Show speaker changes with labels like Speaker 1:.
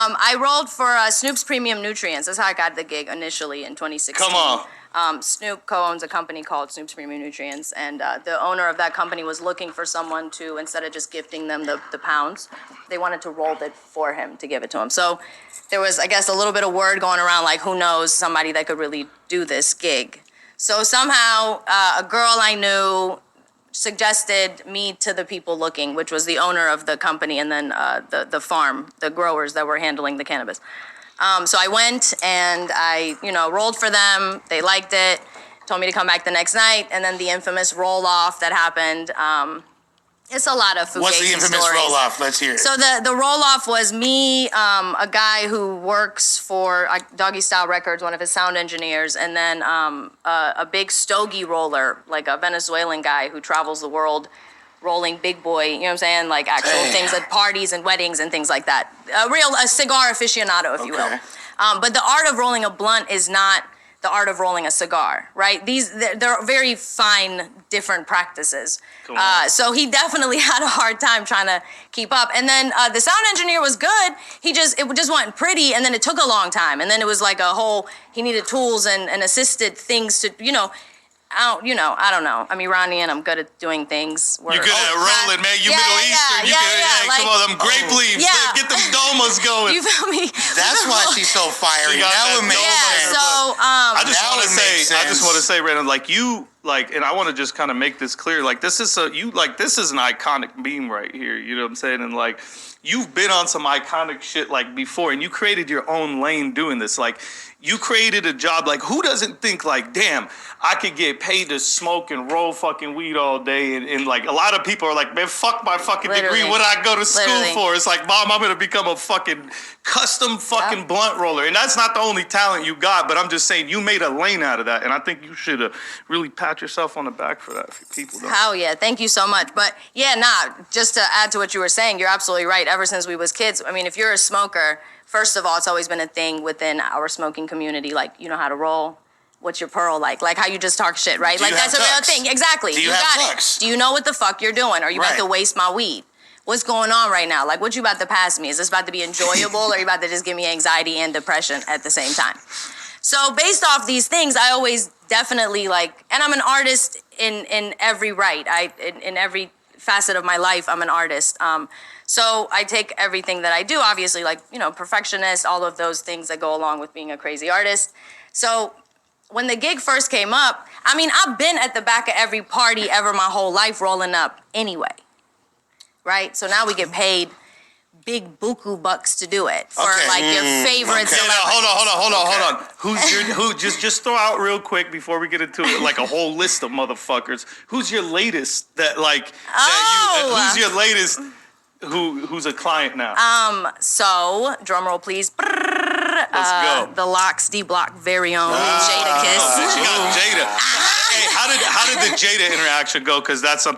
Speaker 1: I rolled for Snoop's Premium Nutrients. That's how I got the gig initially in 2016.
Speaker 2: Come on.
Speaker 1: Snoop co-owns a company called Snoop's Premium Nutrients, and the owner of that company was looking for someone to, instead of just gifting them the pounds, they wanted to roll it for him to give it to him. So there was, I guess, a little bit of word going around, like, who knows, somebody that could really do this gig. So somehow a girl I knew suggested me to the people looking, which was the owner of the company and then the farm, the growers that were handling the cannabis. So I went and I, rolled for them. They liked it, told me to come back the next night, and then the infamous roll-off that happened. It's a lot of fugazi
Speaker 2: What's the infamous
Speaker 1: stories.
Speaker 2: roll-off? Let's hear it.
Speaker 1: So the roll-off was me, a guy who works for Doggy Style Records, one of his sound engineers, and then a big stogie roller, like a Venezuelan guy who travels the world rolling big boy, you know what I'm saying? Like actual things at parties and weddings and things like that. A cigar aficionado, if you will. But the art of rolling a blunt is not the art of rolling a cigar, right? They're very fine, different practices. So he definitely had a hard time trying to keep up. And then the sound engineer was good. It just wasn't pretty, and then it took a long time. And then it was like he needed tools and assisted things to, I don't know. I'm Iranian. I'm good at doing things.
Speaker 2: You're good at rolling, man. You Middle Eastern. Come on, them grape leaves. Get them domas going.
Speaker 1: You feel me?
Speaker 2: That's why she's so fiery. Now it makes sense.
Speaker 1: So
Speaker 3: I just want to say, Brandon, and I want to just kind of make this clear. This is an iconic meme right here. You know what I'm saying? And you've been on some iconic shit before, and you created your own lane doing this. You created a job. Who doesn't think damn, I could get paid to smoke and roll fucking weed all day, and a lot of people are like, man, fuck my fucking degree. What did I go to school for? It's like, Mom, I'm gonna become a fucking custom fucking blunt roller, and that's not the only talent you got. But I'm just saying, you made a lane out of that, and I think you should really pat yourself on the back for that. If people don't.
Speaker 1: Hell yeah, thank you so much. But just to add to what you were saying, you're absolutely right. Ever since we was kids, I mean, if you're a smoker, first of all, it's always been a thing within our smoking community. You know how to roll. What's your pearl like? How you just talk shit, right? That's a real thing. Exactly.
Speaker 2: Do you
Speaker 1: got
Speaker 2: have
Speaker 1: it. Do you know what the fuck you're doing? Are you about to waste my weed? What's going on right now? What you about to pass me? Is this about to be enjoyable, or are you about to just give me anxiety and depression at the same time? So based off these things, I always definitely and I'm an artist in every right. In every facet of my life, I'm an artist. So I take everything that I do, obviously, perfectionist, all of those things that go along with being a crazy artist. So when the gig first came up, I mean, I've been at the back of every party ever my whole life rolling up anyway, right? So now we get paid big buku bucks to do it for your favorite celebrity.
Speaker 3: Hold on. Just throw out real quick before we get into it, a whole list of motherfuckers. Who's your latest who's your latest who's a client now?
Speaker 1: So drum roll please.
Speaker 3: Let's go.
Speaker 1: The Locks D Block very own Jada Kiss.
Speaker 3: She got Jada. Hey, how did the Jada interaction go? Because that's something